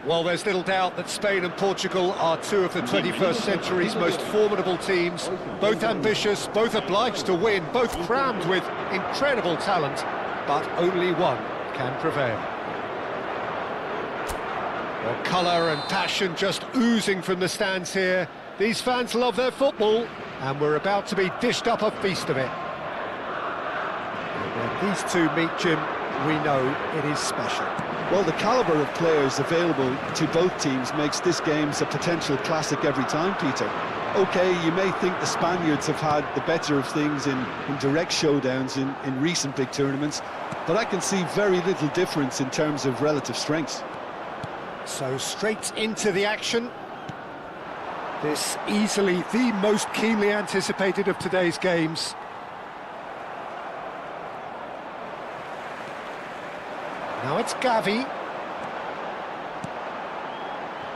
Well, there's little doubt that Spain and Portugal are two of the 21st century's most formidable teams. Both ambitious, both obliged to win, both crammed with incredible talent, but only one can prevail. Well, colour and passion just oozing from the stands here. These fans love their football, and we're about to be dished up a feast of it. When these two meet, Jim, we know it is special. Well, the calibre of players available to both teams makes this game a potential classic every time, Peter. OK, you may think the Spaniards have had the better of things in direct showdowns in recent big tournaments, but I can see very little difference in terms of relative strengths. So straight into the action. This easily the most keenly anticipated of today's games. Now it's Gavi.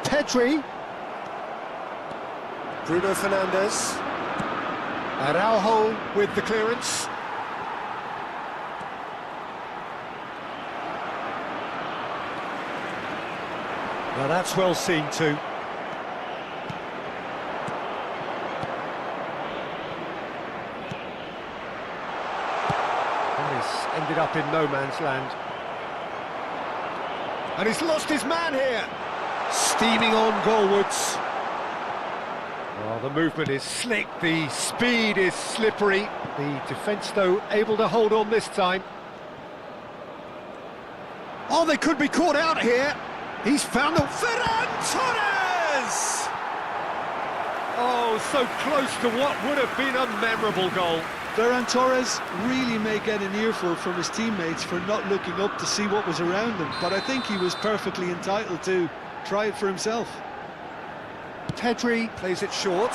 Pedri. Bruno Fernandes. Araujo with the clearance. Now that's well seen too. And he's ended up in no man's land. And he's lost his man here. Steaming on goalwards. Well, the movement is slick, the speed is slippery. The defence, though, able to hold on this time. Oh, they could be caught out here. He's found the... Ferran Torres! Oh, so close to what would have been a memorable goal. Ferran Torres really may get an earful from his teammates for not looking up to see what was around him, but I think he was perfectly entitled to try it for himself. Pedri plays it short.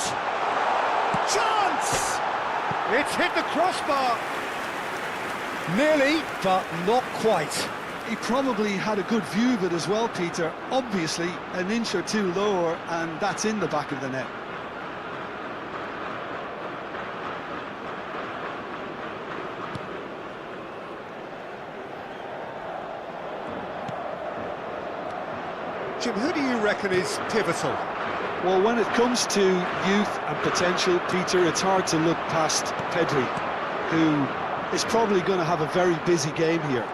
Chance! It's hit the crossbar. Nearly, but not quite. He probably had a good view of it as well, Peter. Obviously, an inch or two lower, and that's in the back of the net. Jim, who do you reckon is pivotal? Well, when it comes to youth and potential, Peter, it's hard to look past Pedri, who is probably going to have a very busy game here.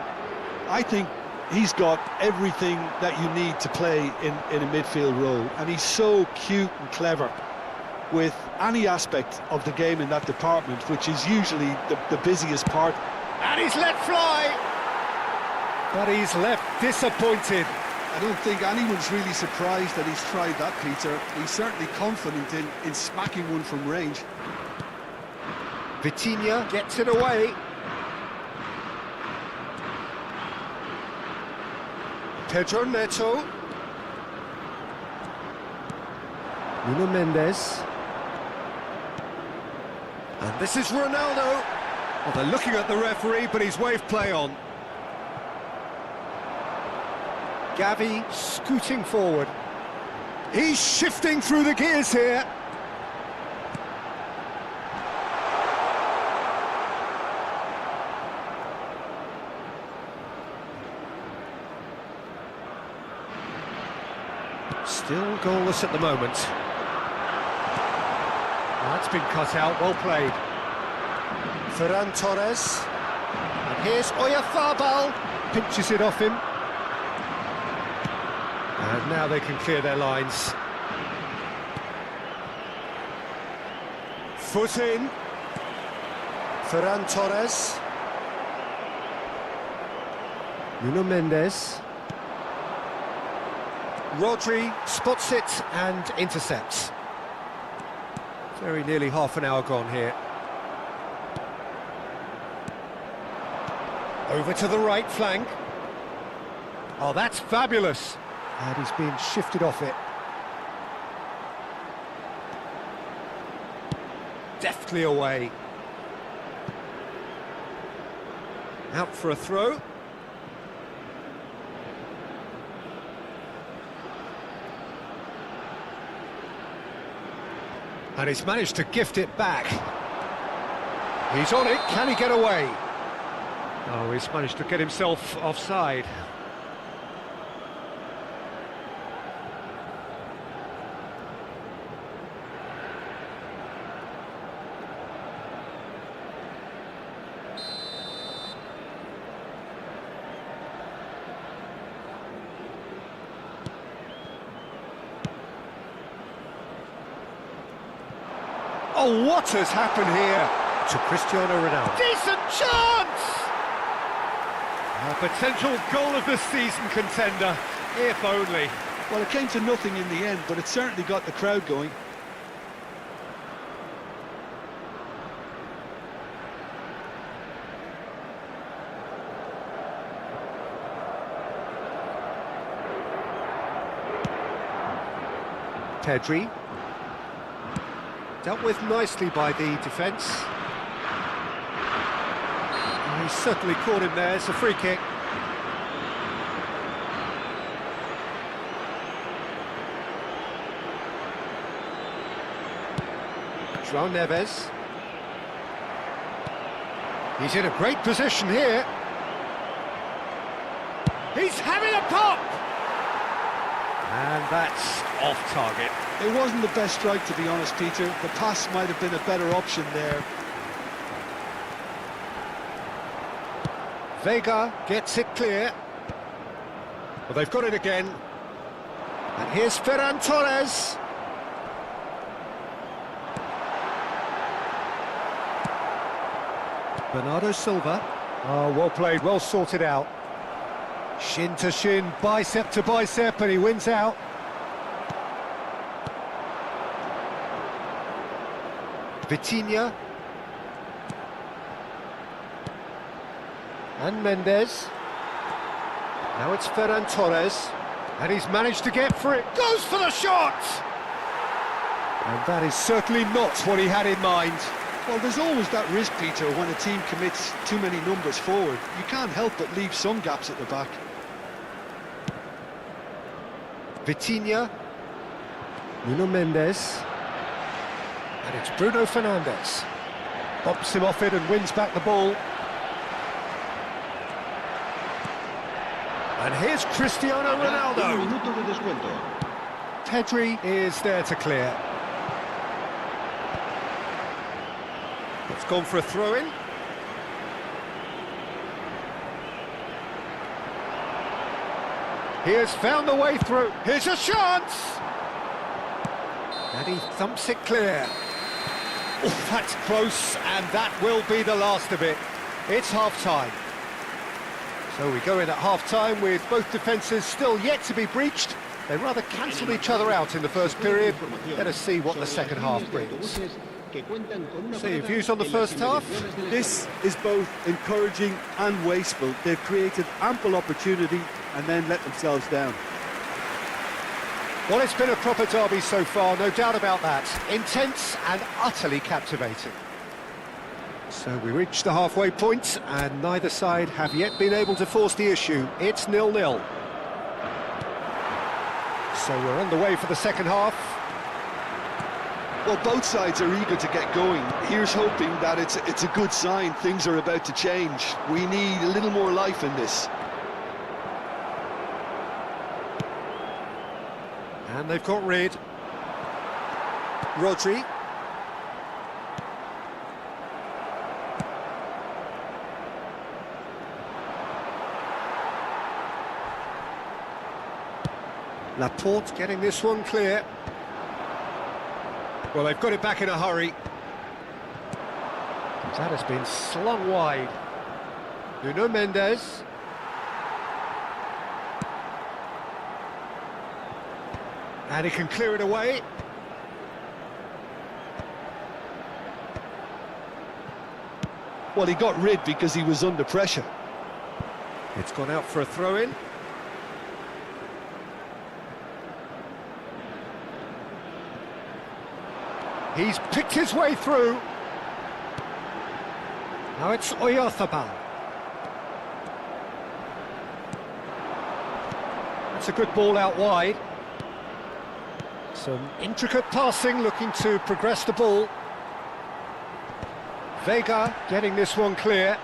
I think he's got everything that you need to play in a midfield role, and he's so cute and clever with any aspect of the game in that department, which is usually the busiest part. And he's let fly! But he's left disappointed. I don't think anyone's really surprised that he's tried that, Peter. He's certainly confident in smacking one from range. Vitinha gets it away. Pedro Neto. Nuno Mendes. And this is Ronaldo. Well, they're looking at the referee, but he's waved play on. Gavi scooting forward. He's shifting through the gears here. Still goalless at the moment. That's been cut out, well played. Ferran Torres. And here's Oyarzabal. Pinches it off him. And now they can clear their lines. Foot in. Ferran Torres. Nuno Mendes. Rodri spots it and intercepts. Very nearly half an hour gone here. Over to the right flank. Oh, that's fabulous. And he's being shifted off it. Deftly away. Out for a throw. And he's managed to gift it back. He's on it, can he get away? Oh, he's managed to get himself offside. Oh, what has happened here? To Cristiano Ronaldo. Decent chance! A potential goal of the season contender, if only. Well, it came to nothing in the end, but it certainly got the crowd going. Pedri. Dealt with nicely by the defence. He certainly caught him there. It's a free kick. João Neves. He's in a great position here. He's having a pop! And that's off target. It wasn't the best strike, to be honest, Peter. The pass might have been a better option there. Vega gets it clear. Well, they've got it again. And here's Ferran Torres. Bernardo Silva. Oh, well played, well sorted out. Shin to shin, bicep to bicep, and he wins out. Vitinha. And Mendes. Now it's Ferran Torres. And he's managed to get for it. Goes for the shot! And that is certainly not what he had in mind. Well, there's always that risk, Peter, when a team commits too many numbers forward. You can't help but leave some gaps at the back. Vitinha. Nuno Mendes. And it's Bruno Fernandes. Bumps him off it and wins back the ball. And here's Cristiano Ronaldo. Pedri is there to clear. It's gone for a throw-in. He has found the way through. Here's a chance! And he thumps it clear. Oh, that's close, and that will be the last of it. It's half-time. So we go in at half-time with both defences still yet to be breached. They rather cancelled each other out in the first period. Let us see what the second half brings. So your views on the first half? This is both encouraging and wasteful. They've created ample opportunity and then let themselves down. Well, it's been a proper derby so far, no doubt about that. Intense and utterly captivating. So we reach the halfway point, and neither side have yet been able to force the issue. It's 0-0. So we're on the way for the second half. Well, both sides are eager to get going. Here's hoping that it's a good sign. Things are about to change. We need a little more life in this. And they've got rid. Rodri. Laporte getting this one clear. Well, they've got it back in a hurry. That has been slung wide. Nuno Mendes. And he can clear it away. Well, he got rid because he was under pressure. It's gone out for a throw-in. He's picked his way through. Now it's Oyarzabal. That's a good ball out wide. Some intricate passing, looking to progress the ball. Vega getting this one clear.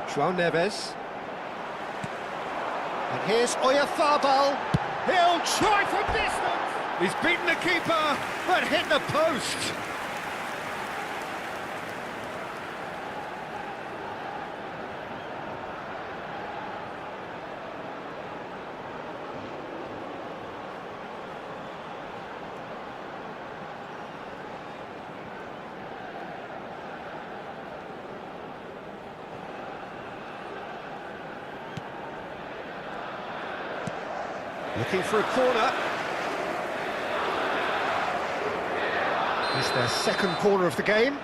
João Neves. And here's Oyarzabal. He'll try from distance. He's beaten the keeper, but hit the post. Looking for a corner. It's their second corner of the game.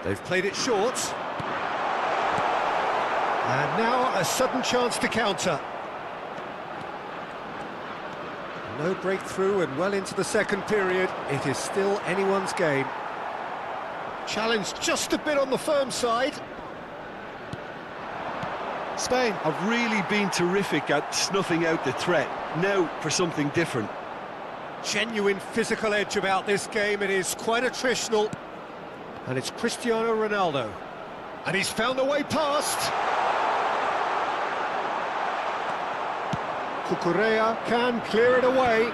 They've played it short. And now a sudden chance to counter. No breakthrough and well into the second period. It is still anyone's game. Challenge just a bit on the firm side. Spain have really been terrific at snuffing out the threat. Now for something different. Genuine physical edge about this game. It is quite attritional. And it's Cristiano Ronaldo. And he's found a way past. Cucurella can clear it away.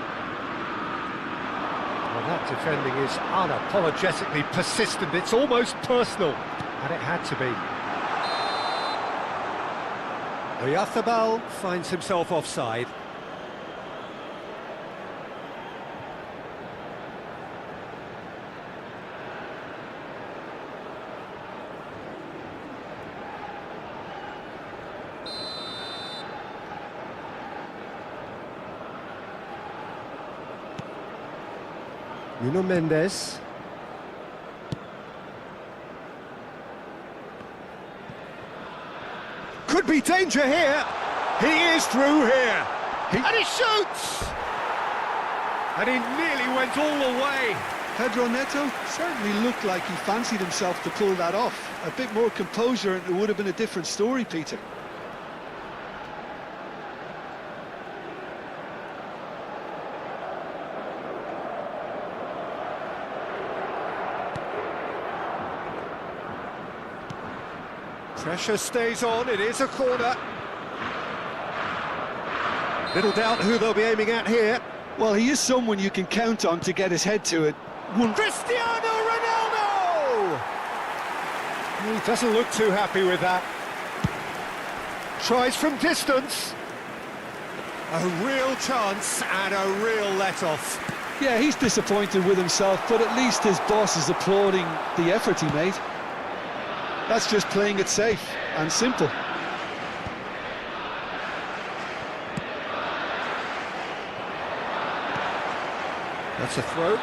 Well, that defending is unapologetically persistent. It's almost personal. And it had to be. Itshadip finds himself offside. Nuno Mendes. Could be danger here. He is through here. And he shoots! And he nearly went all the way. Pedro Neto certainly looked like he fancied himself to pull that off. A bit more composure and it would have been a different story, Peter. Pressure stays on, it is a corner. Little doubt who they'll be aiming at here. Well, he is someone you can count on to get his head to it. Cristiano Ronaldo! He doesn't look too happy with that. Tries from distance. A real chance and a real let-off. Yeah, he's disappointed with himself, but at least his boss is applauding the effort he made. That's just playing it safe and simple. That's a throw.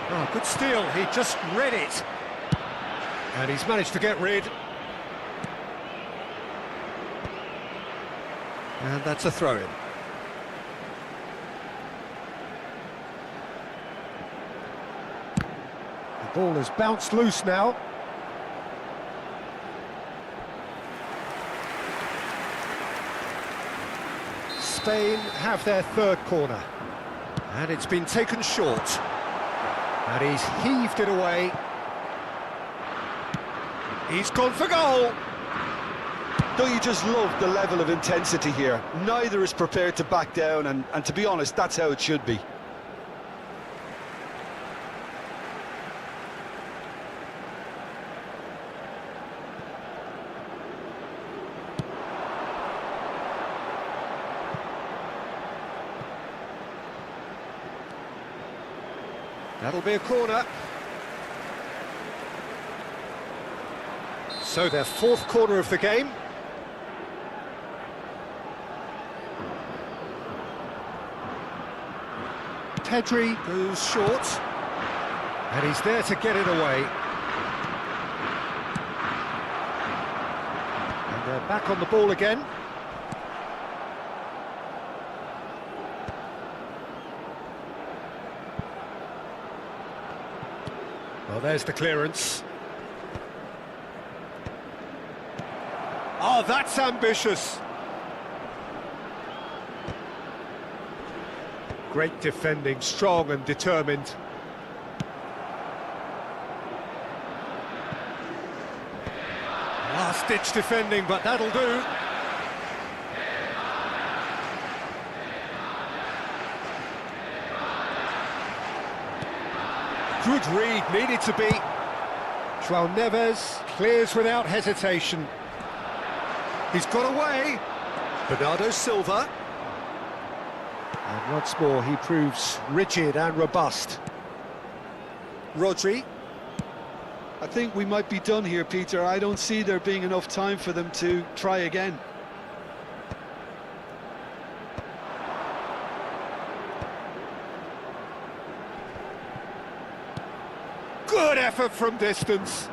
Oh, good steal. He just read it. And he's managed to get rid. And that's a throw-in. The ball has bounced loose now. Spain have their third corner. And it's been taken short. And he's heaved it away. He's gone for goal. Don't you just love the level of intensity here? Neither is prepared to back down, and to be honest, that's how it should be. That'll be a corner. So their fourth corner of the game. Pedri goes short. And he's there to get it away. And they're back on the ball again. Well, there's the clearance. Oh, that's ambitious. Great defending, strong and determined. Last-ditch defending, but that'll do. Good read, needed to be. João Neves clears without hesitation. He's got away. Bernardo Silva. And once more he proves rigid and robust. Rodri. I think we might be done here, Peter. I don't see there being enough time for them to try again. Good effort from distance.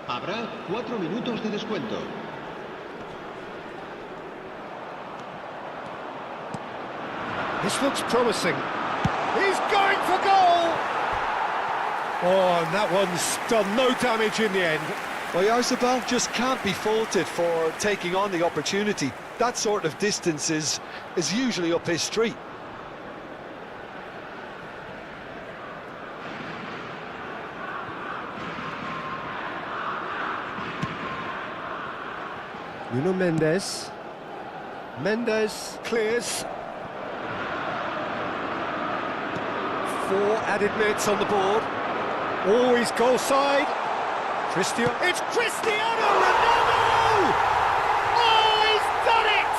Habrá 4 minutos de descuento. This looks promising. He's going for goal! Oh, and that one's done no damage in the end. Well, Itshadip just can't be faulted for taking on the opportunity. That sort of distance is usually up his street. Nuno Mendes. Mendes clears. 4 added minutes on the board. Always goal side. It's Cristiano Ronaldo! Oh, he's done it!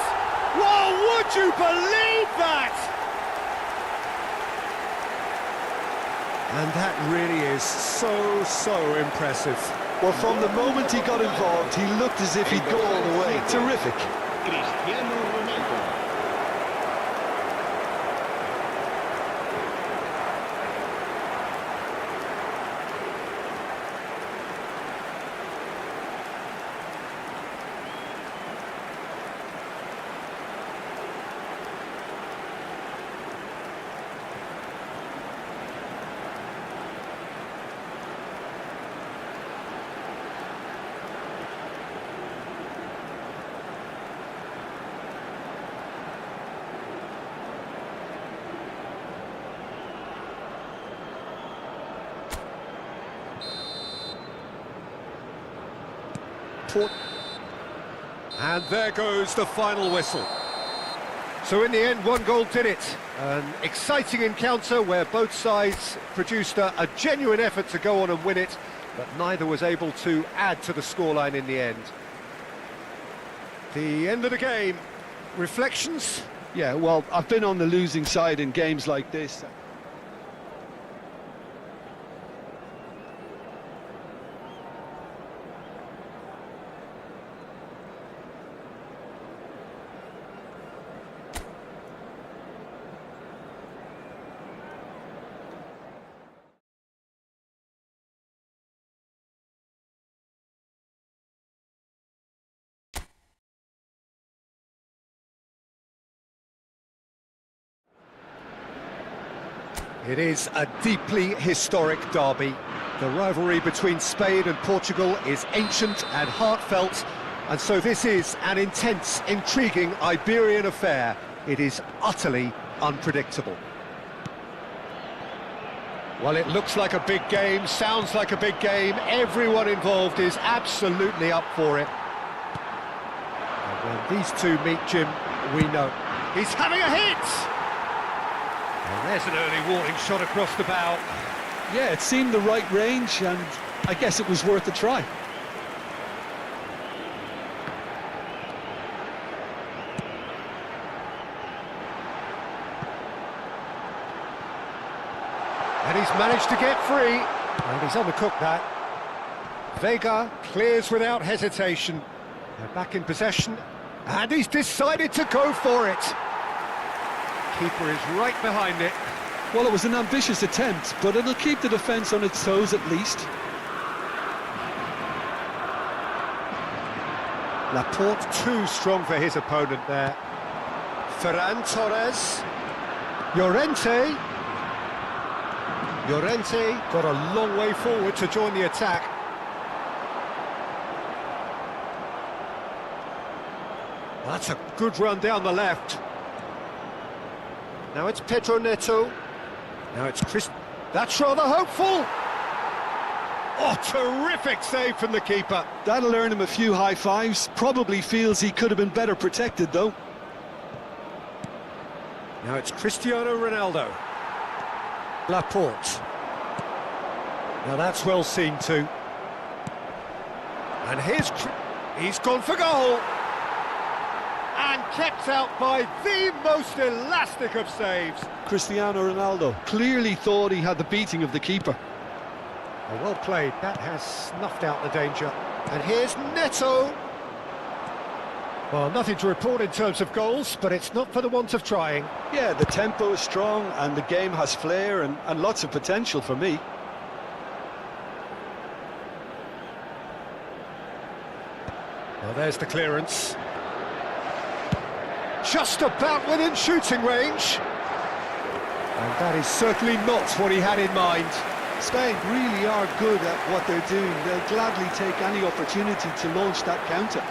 Well, would you believe that? And that really is so impressive. Well, from the moment he got involved, he looked as if he'd go all the way. Terrific. Cristiano Ronaldo. And there goes the final whistle. So in the end, 1 goal did it. An exciting encounter where both sides produced a genuine effort to go on and win it, but neither was able to add to the scoreline in the end. The end of the game. Reflections? Yeah, well, I've been on the losing side in games like this. It is a deeply historic derby. The rivalry between Spain and Portugal is ancient and heartfelt, and so this is an intense, intriguing Iberian affair. It is utterly unpredictable. Well, it looks like a big game, sounds like a big game. Everyone involved is absolutely up for it. And when these two meet, Jim, we know he's having a hit! And there's an early warning shot across the bow. Yeah, it seemed the right range, and I guess it was worth a try. And he's managed to get free. And he's undercooked that. Vega clears without hesitation. They're back in possession. And he's decided to go for it. Keeper is right behind it. Well, it was an ambitious attempt, but it'll keep the defence on its toes at least. Laporte too strong for his opponent there. Ferran Torres. Llorente got a long way forward to join the attack. That's a good run down the left. Now it's Pedro Neto. Now it's Chris. That's rather hopeful. Oh, terrific save from the keeper. That'll earn him a few high fives. Probably feels he could have been better protected, though. Now it's Cristiano Ronaldo. Laporte. Now that's well seen too. And he's gone for goal. And kept out by the most elastic of saves. Cristiano Ronaldo clearly thought he had the beating of the keeper. Oh, well played. That has snuffed out the danger. And here's Neto. Well, nothing to report in terms of goals, but it's not for the want of trying. Yeah, the tempo is strong and the game has flair and lots of potential for me. Well, there's the clearance. Just about within shooting range. And that is certainly not what he had in mind. Spain really are good at what they're doing. They'll gladly take any opportunity to launch that counter.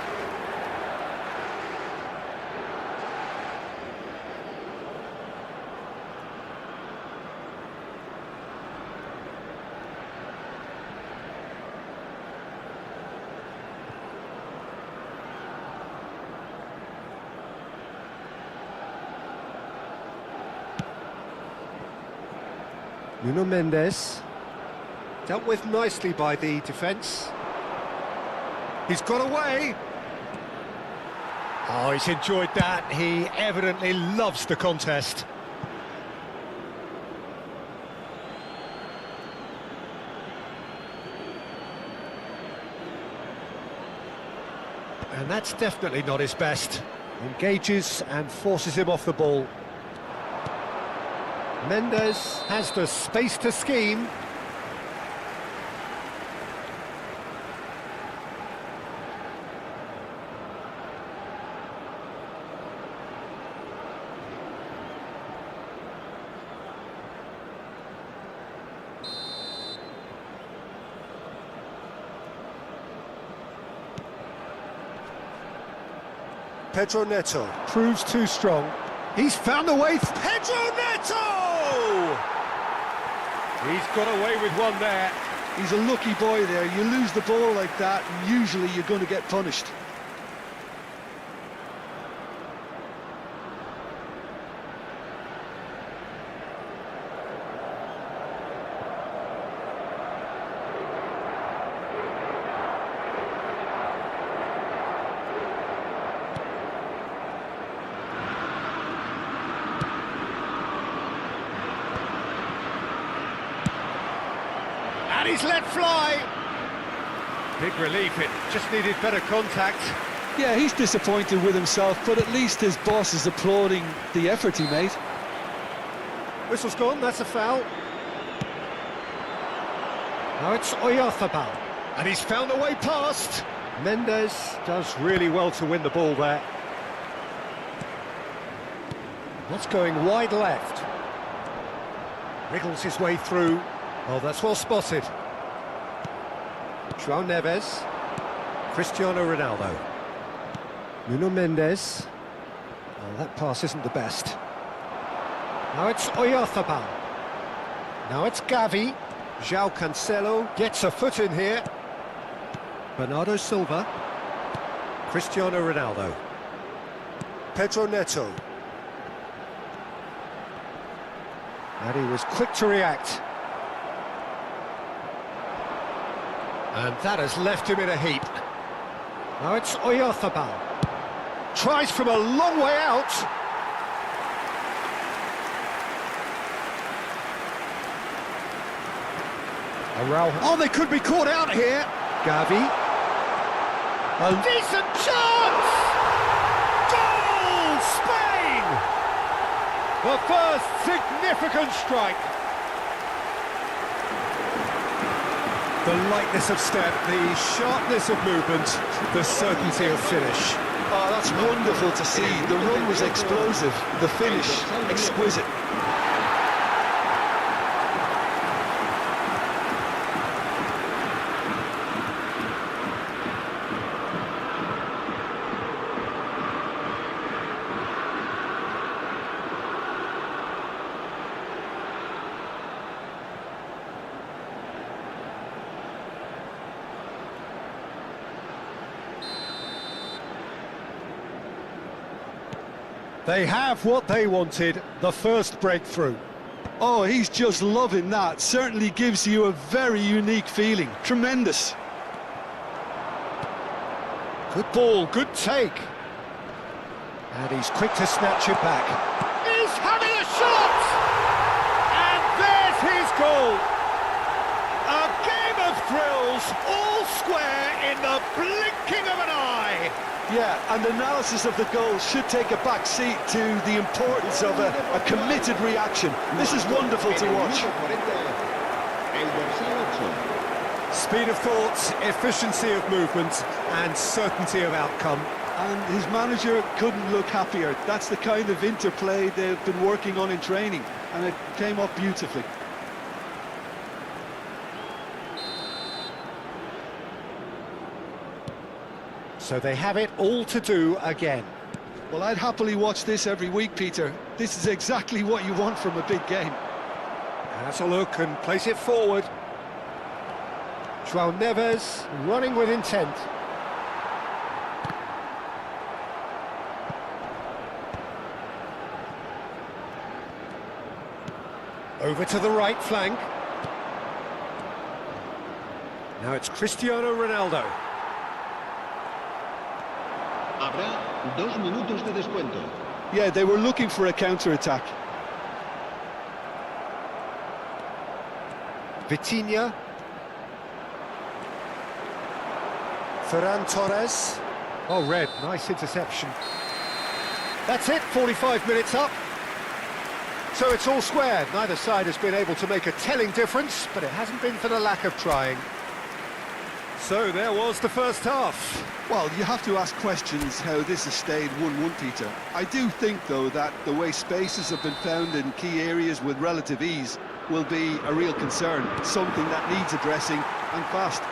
Nuno Mendes, dealt with nicely by the defence. He's got away. Oh, he's enjoyed that. He evidently loves the contest. And that's definitely not his best. Engages and forces him off the ball. Mendes has the space to scheme. Pedro Neto proves too strong. He's found a way. Pedro Neto! He's got away with one there. He's a lucky boy there. You lose the ball like that, and usually you're going to get punished. And he's let fly. Big relief, it just needed better contact. Yeah, he's disappointed with himself, but at least his boss is applauding the effort he made. Whistle's gone, that's a foul. Now it's Oyarzabal, and he's found a way past. Mendes does really well to win the ball there. That's going wide left. Wriggles his way through. Oh, that's well spotted. João Neves. Cristiano Ronaldo. Nuno Mendes. Oh, that pass isn't the best. Now it's Oyarzabal. Now it's Gavi. João Cancelo gets a foot in here. Bernardo Silva. Cristiano Ronaldo. Pedro Neto. And he was quick to react. And that has left him in a heap. Now it's Oyarzabal. Tries from a long way out. Oh, they could be caught out here. Gavi. A decent chance! Goal! Spain! The first significant strike. The lightness of step, the sharpness of movement, the certainty of finish. Oh, that's wonderful to see. The run was explosive, the finish exquisite. They have what they wanted, the first breakthrough. Oh, he's just loving that. Certainly gives you a very unique feeling. Tremendous. Good ball, good take. And he's quick to snatch it back. He's having a shot! And there's his goal! A game of thrills, all square in the blinking of an eye! Yeah, and analysis of the goal should take a back seat to the importance of a committed reaction. This is wonderful to watch. Speed of thought, efficiency of movement, and certainty of outcome. And his manager couldn't look happier. That's the kind of interplay they've been working on in training, and it came up beautifully. So they have it all to do again. Well, I'd happily watch this every week, Peter. This is exactly what you want from a big game. Has a look and place it forward. João Neves running with intent. Over to the right flank. Now it's Cristiano Ronaldo. Habrá 2 minutos de descuento. Yeah, they were looking for a counter-attack. Vitinha. Ferran Torres. Oh, red, nice interception. That's it, 45 minutes up. So it's all square. Neither side has been able to make a telling difference, but it hasn't been for the lack of trying. So there was the first half. Well, you have to ask questions how this has stayed 1-1, Peter. I do think, though, that the way spaces have been found in key areas with relative ease will be a real concern, something that needs addressing, and fast.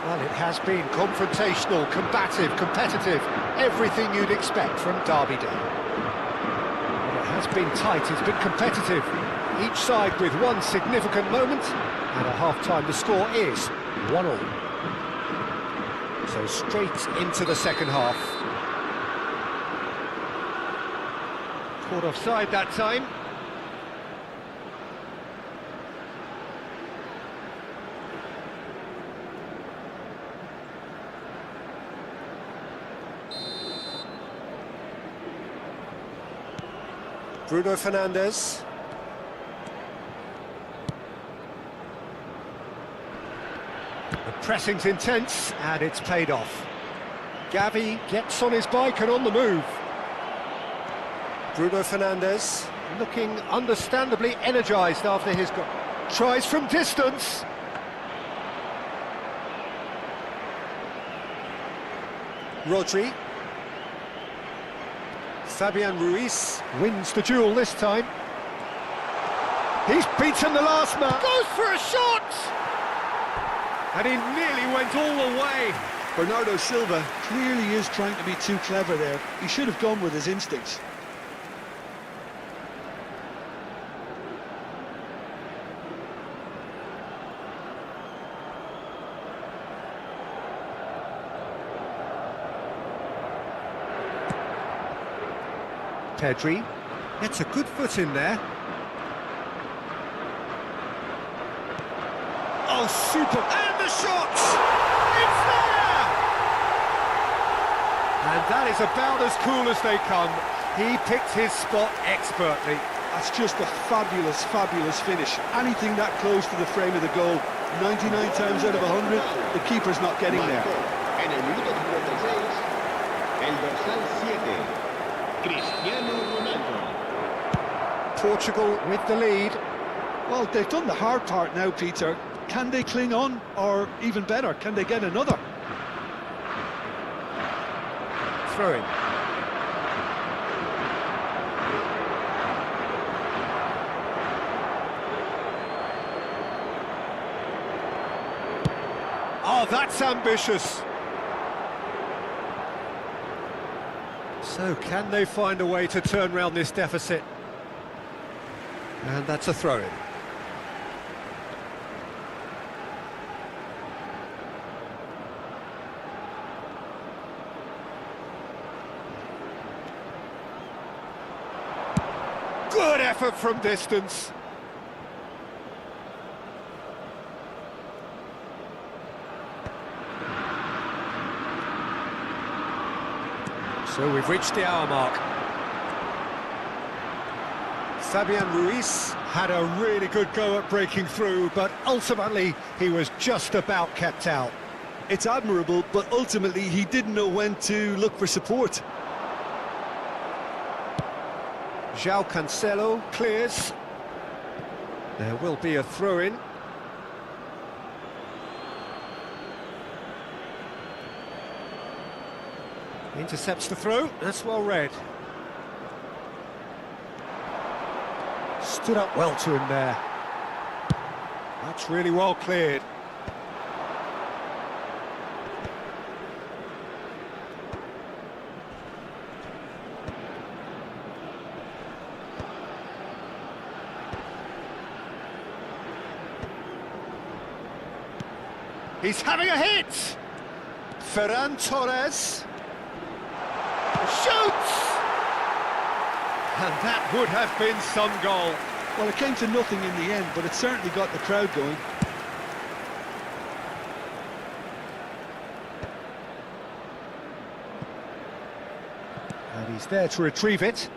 Well, it has been confrontational, combative, competitive, everything you'd expect from Derby Day. Well, it has been tight, it's been competitive, each side with one significant moment, and at half-time the score is 1-1. So straight into the second half. Caught offside that time. Bruno Fernandes. The pressing's intense, and it's paid off. Gavi gets on his bike and on the move. Bruno Fernandes looking understandably energised after his goal. Tries from distance. Rodri. Fabian Ruiz wins the duel this time. He's beaten the last man. Goes for a shot! And he nearly went all the way. Bernardo Silva clearly is trying to be too clever there. He should have gone with his instincts. Pedri gets a good foot in there. Oh, super! And the shot! It's there! And that is about as cool as they come. He picked his spot expertly. That's just a fabulous, fabulous finish. Anything that close to the frame of the goal, 99 times out of 100, the keeper's not getting there. En el minuto 56, el dorsal 7, Cristiano Ronaldo. Portugal with the lead. Well, they've done the hard part now, Peter. Can they cling on, or even better, can they get another? Throw in. Oh, that's ambitious. So can they find a way to turn round this deficit? And that's a throw-in. Good effort from distance. So we've reached the hour mark. Fabian Ruiz had a really good go at breaking through, but ultimately he was just about kept out. It's admirable, but ultimately he didn't know when to look for support. João Cancelo clears. There will be a throw-in. Intercepts the throw, that's well read. Stood up well to him there. That's really well cleared. He's having a hit! Ferran Torres shoots! And that would have been some goal. Well, it came to nothing in the end, but it certainly got the crowd going. And he's there to retrieve it.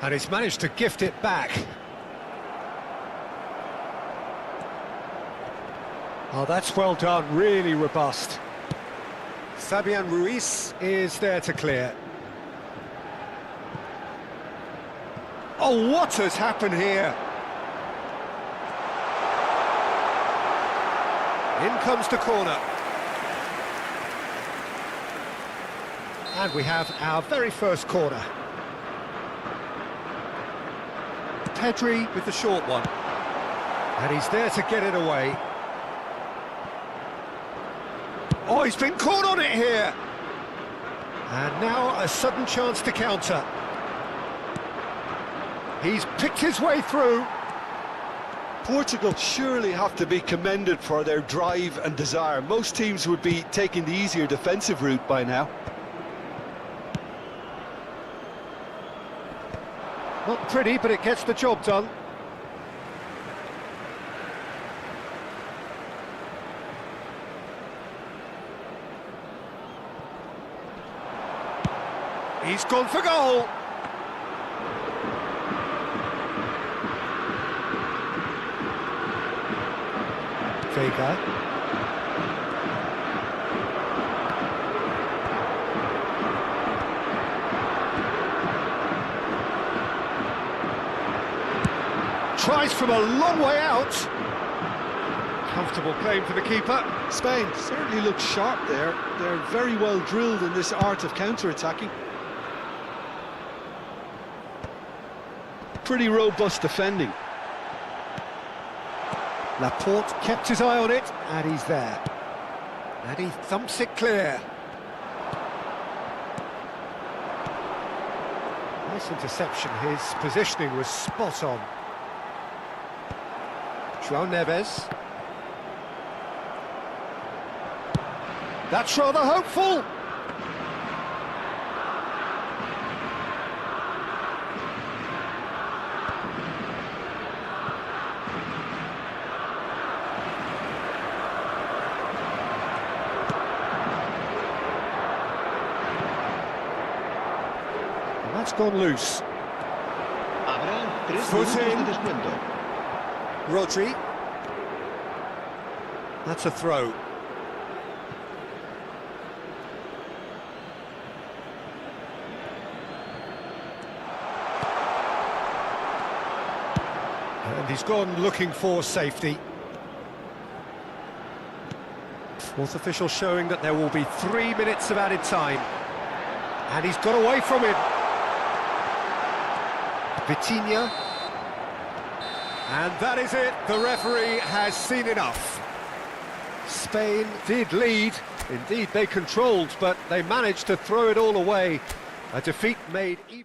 And he's managed to gift it back. Oh, that's well done, really robust. Fabian Ruiz is there to clear. Oh, what has happened here? In comes the corner. And we have our very first corner. Pedri with the short one. And he's there to get it away. Oh, he's been caught on it here. And now a sudden chance to counter. He's picked his way through. Portugal surely have to be commended for their drive and desire. Most teams would be taking the easier defensive route by now. Not pretty, but it gets the job done. He's gone for goal. Vega. Tries from a long way out. Comfortable claim for the keeper. Spain certainly looks sharp there. They're very well drilled in this art of counter-attacking. Pretty robust defending. Laporte kept his eye on it, and he's there. And he thumps it clear. Nice interception, his positioning was spot on. João Neves. That's rather hopeful. That's gone loose. Habrá 3 Foot minutos in. de descuento. Rodri. That's a throw. And he's gone looking for safety. Fourth official showing that there will be 3 minutes of added time. And he's got away from it. Vitinha. And that is it. The referee has seen enough. Spain did lead. Indeed, they controlled, but they managed to throw it all away. A defeat made even...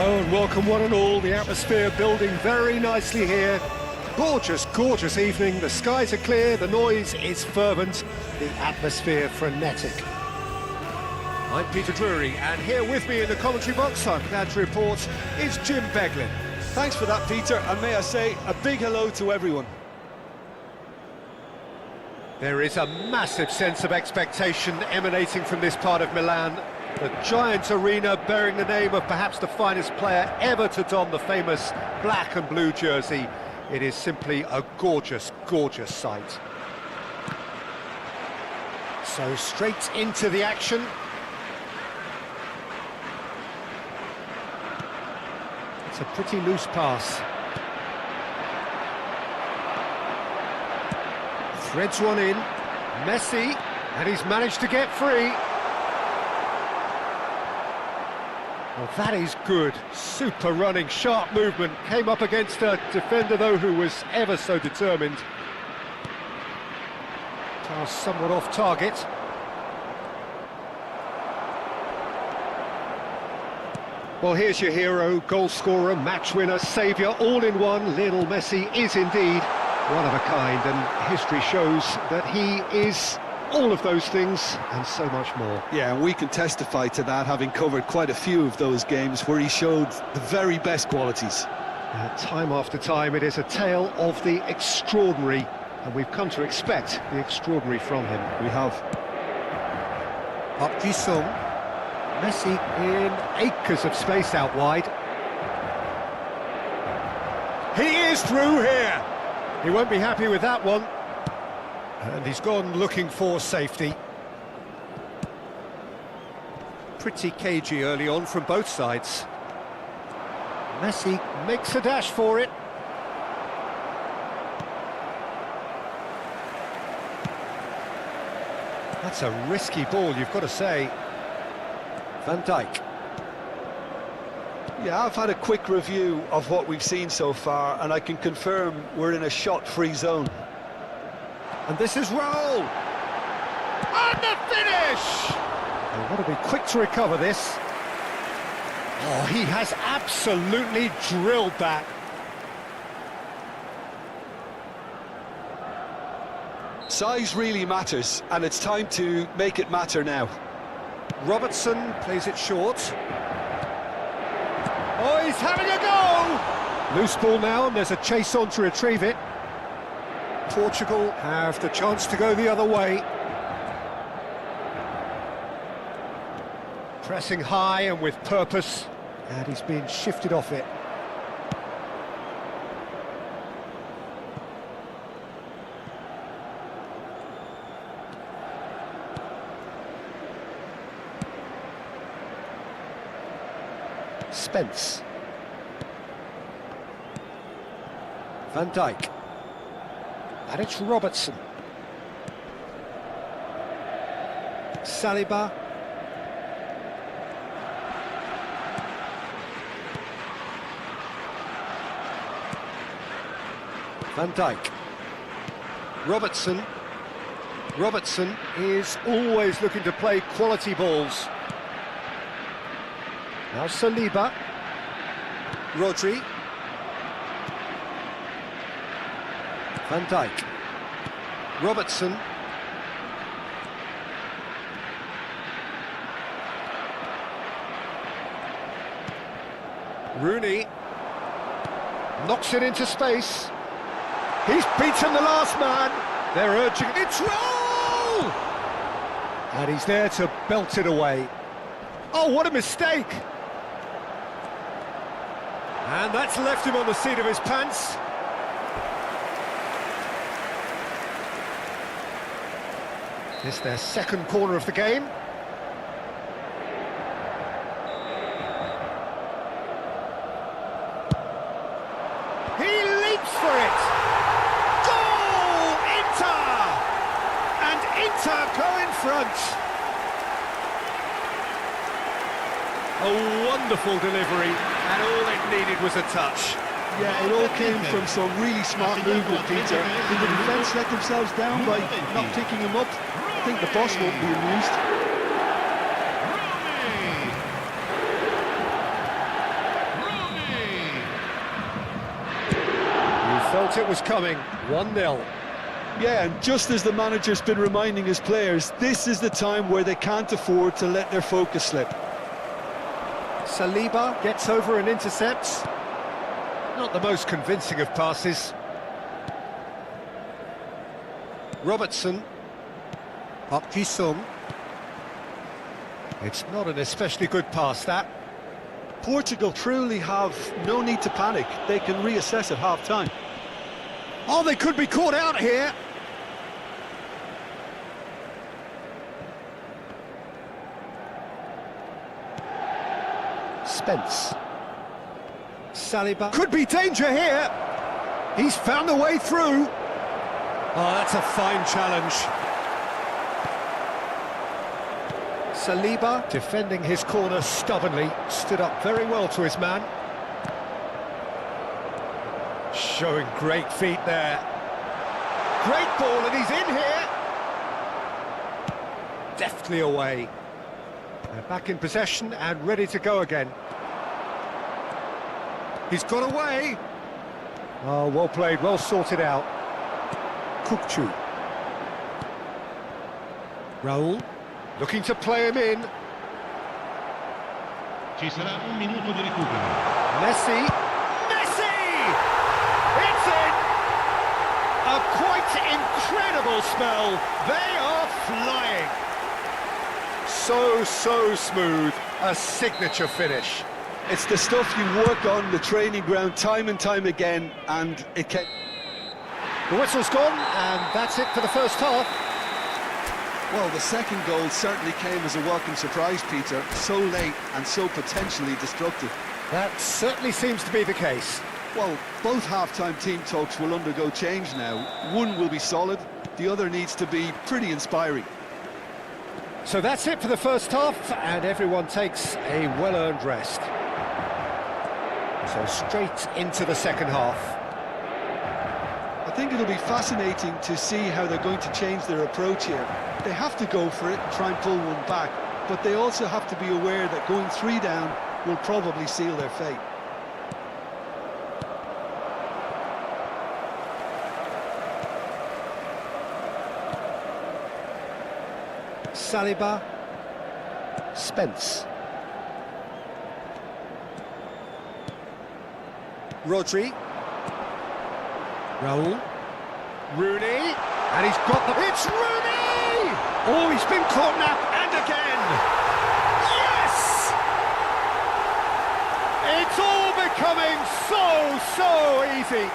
Hello and welcome one and all. The atmosphere building very nicely here. Gorgeous, gorgeous evening. The skies are clear, the noise is fervent, the atmosphere frenetic. I'm Peter Drury, and here with me in the commentary box, I'm glad to report, is Jim Beglin. Thanks for that, Peter, and may I say a big hello to everyone. There is a massive sense of expectation emanating from this part of Milan. The giant arena bearing the name of perhaps the finest player ever to don the famous black and blue jersey. It is simply a gorgeous, gorgeous sight. So straight into the action. It's a pretty loose pass. Threads one in. Messi, and he's managed to get free. Well, that is good. Super running, sharp movement. Came up against a defender, though, who was ever so determined. Pass somewhat off target. Well, here's your hero, goal scorer, match winner, saviour, all in one. Lionel Messi is indeed one of a kind, and history shows that he is all of those things and so much more. Yeah, and we can testify to that, having covered quite a few of those games where he showed the very best qualities. Time after time, it is a tale of the extraordinary, and we've come to expect the extraordinary from him. We have. Up Jisung. Messi in acres of space out wide. He is through here. He won't be happy with that one. And he's gone looking for safety. Pretty cagey early on from both sides. Messi makes a dash for it. That's a risky ball, you've got to say. Van Dijk. Yeah, I've had a quick review of what we've seen so far, and I can confirm we're in a shot-free zone. And this is Raul. And the finish! They've got to be quick to recover this. Oh, he has absolutely drilled that. Size really matters, and it's time to make it matter now. Robertson plays it short. Oh, he's having a go! Loose ball now, and there's a chase on to retrieve it. Portugal have the chance to go the other way. Pressing high and with purpose, and he's being shifted off it. Spence. Van Dijk. And it's Robertson. Saliba. Van Dijk. Robertson. Robertson is always looking to play quality balls. Now Saliba. Rodri. Van Dijk. Robertson. Rooney. Knocks it into space. He's beaten the last man. They're urging. It's Raul! And he's there to belt it away. Oh, what a mistake! And that's left him on the seat of his pants. This their second corner of the game. He leaps for it! Goal! Inter! And Inter go in front. A wonderful delivery, and all it needed was a touch. Yeah, it all came from some really smart movement, Peter. Did the defence let themselves down by not picking him up? I think the boss won't be amused. felt it was coming. 1-0. Yeah, and just as the manager's been reminding his players, this is the time where they can't afford to let their focus slip. Saliba gets over and intercepts. Not the most convincing of passes. Robertson. Park Ji-sung. It's not an especially good pass, that. Portugal truly have no need to panic. They can reassess at half-time. Oh, they could be caught out here. Spence. Saliba. Could be danger here. He's found a way through. Oh, that's a fine challenge. Saliba, defending his corner stubbornly, stood up very well to his man. Showing great feet there. Great ball, and he's in here. Deftly away. They're back in possession and ready to go again. He's got away. Oh, well played, well sorted out. Kukçu. Raul, looking to play him in. Ci sarà un minuto di recupero. Messi. It's in! A quite incredible spell. They are flying. So smooth. A signature finish. It's the stuff you work on the training ground time and time again, and it can... The whistle's gone, and that's it for the first half. Well, the second goal certainly came as a welcome surprise, Peter. So late and so potentially destructive. That certainly seems to be the case. Well, both half-time team talks will undergo change now. One will be solid, the other needs to be pretty inspiring. So that's it for the first half, and everyone takes a well-earned rest. So straight into the second half. I think it'll be fascinating to see how they're going to change their approach here. They have to go for it and try and pull one back, but they also have to be aware that going 3 down will probably seal their fate. Saliba. Spence. Rodri. Raul. Rooney. And he's got the... It's Rooney! Oh, he's been caught now, and again! Yes! It's all becoming so easy.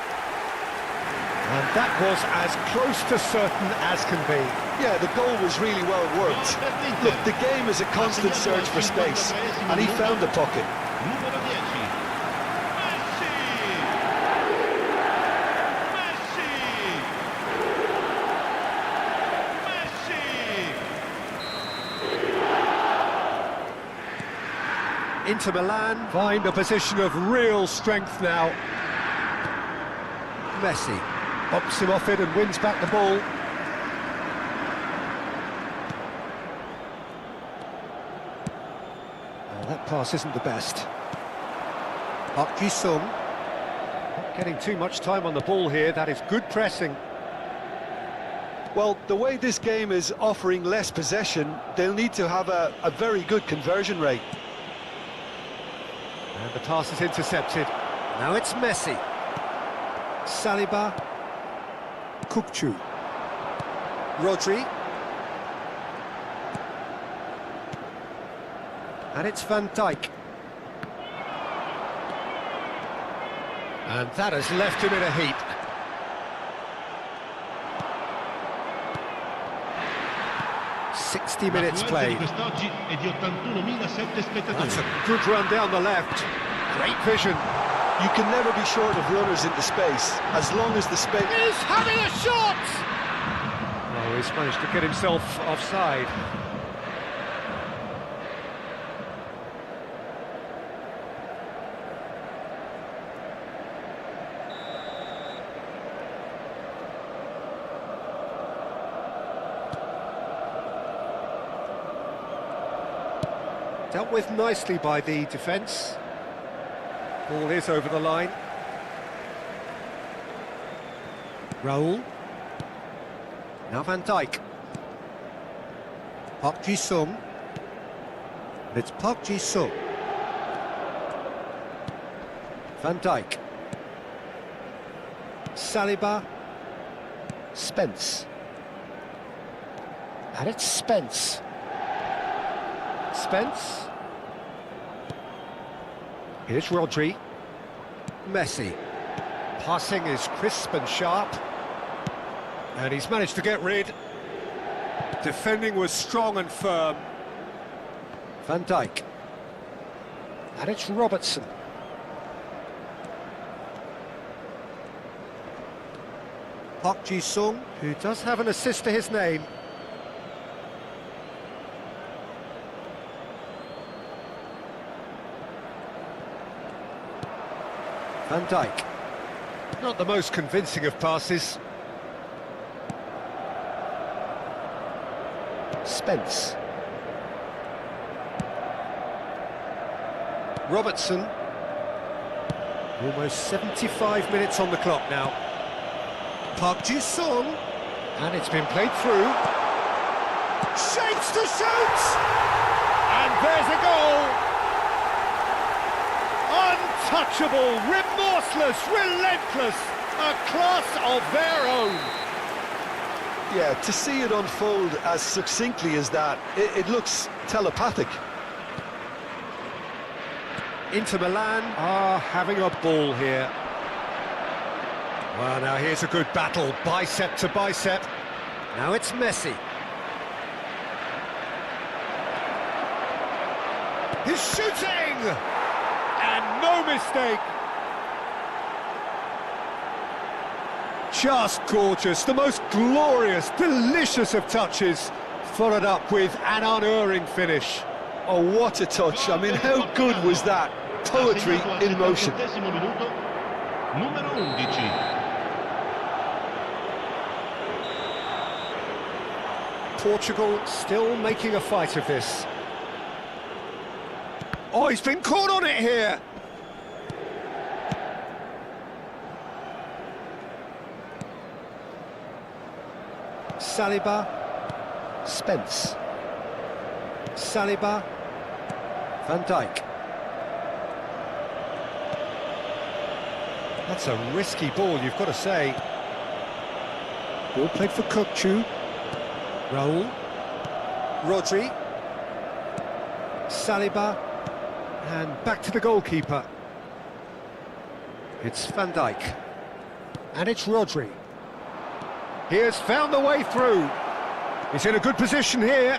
And that was as close to certain as can be. Yeah, the goal was really well worked. Look, the game is a constant search for space, and he found the pocket. Numero 10. Inter Milan find a position of real strength now. Messi bops him off it and wins back the ball. Oh, that pass isn't the best. Park Ji-sung. Not getting too much time on the ball here. That is good pressing. Well, the way this game is offering less possession, they'll need to have a very good conversion rate. And the pass is intercepted. Now it's Messi. Saliba. Kukçu. Rodri. And it's Van Dijk. And that has left him in a heap. Minutes played. That's a good run down the left. Great vision. You can never be short of runners into space, as long as the space... He's having a shot! Oh, he's managed to get himself offside. Dealt with nicely by the defence. Ball is over the line. Raul. Now Van Dijk. Park Ji-sung. It's Park Ji-sung. Van Dijk. Saliba. Spence. And it's Spence. Spence. Here's Rodri. Messi. Passing is crisp and sharp. And he's managed to get rid. Defending was strong and firm. Van Dijk. And it's Robertson. Park Ji-sung, who does have an assist to his name. Van Dijk. Not the most convincing of passes. Spence. Robertson. Almost 75 minutes on the clock now. Park Ji-sung. And it's been played through. Shapes to shoot! And there's a goal! Untouchable, remorseless, relentless, a class of their own. Yeah, to see it unfold as succinctly as that, it looks telepathic. Inter Milan are having a ball here. Well, now here's a good battle, bicep to bicep. Now it's Messi. He's shooting! And no mistake. Just gorgeous, the most glorious, delicious of touches, followed up with an unerring finish. Oh, what a touch. I mean, how good was that? Poetry in motion. Numero 11. Portugal still making a fight of this. Oh, he's been caught on it here. Saliba. Spence. Saliba. Van Dijk. That's a risky ball, you've got to say. Ball played for Kukçu. Raul. Rodri. Saliba. And back to the goalkeeper. It's Van Dijk. And it's Rodri. He has found the way through. He's in a good position here.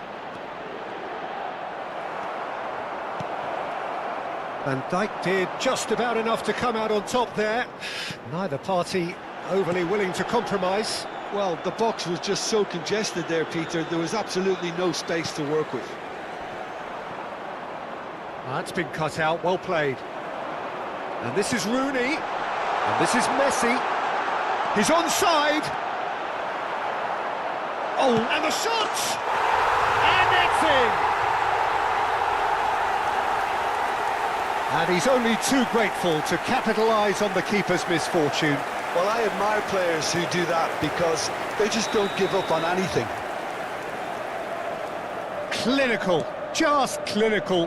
Van Dijk did just about enough to come out on top there. Neither party overly willing to compromise. Well, the box was just so congested there, Peter. There was absolutely no space to work with. That's been cut out, well played. And this is Rooney. And this is Messi. He's onside. Oh, and the shot! And it's in! And he's only too grateful to capitalise on the keeper's misfortune. Well, I admire players who do that because they just don't give up on anything. Clinical, just clinical.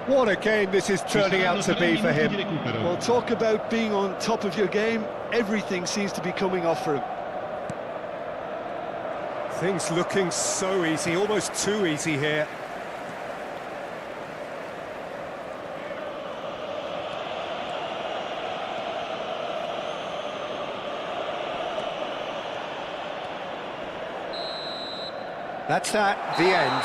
What a game this is turning out to be for him. Well, talk about being on top of your game. Everything seems to be coming off for him. Things looking so easy, almost too easy here. That's that, the end.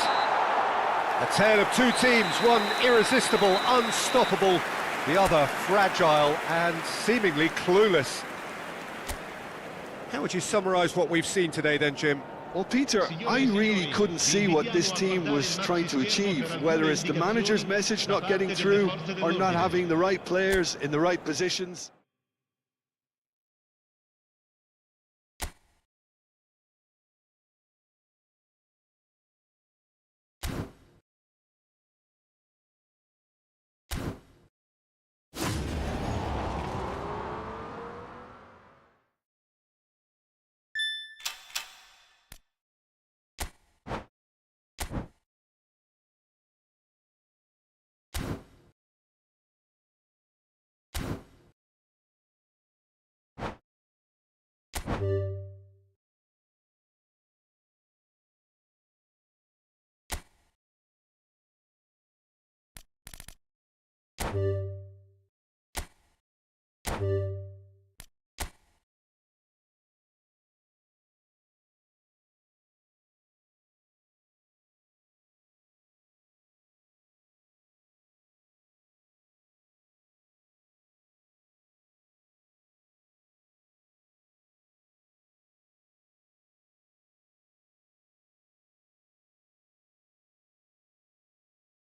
A tale of two teams, one irresistible, unstoppable, the other fragile and seemingly clueless. How would you summarise what we've seen today then, Jim? Well, Peter, I really couldn't see what this team was trying to achieve, whether it's the manager's message not getting through or not having the right players in the right positions.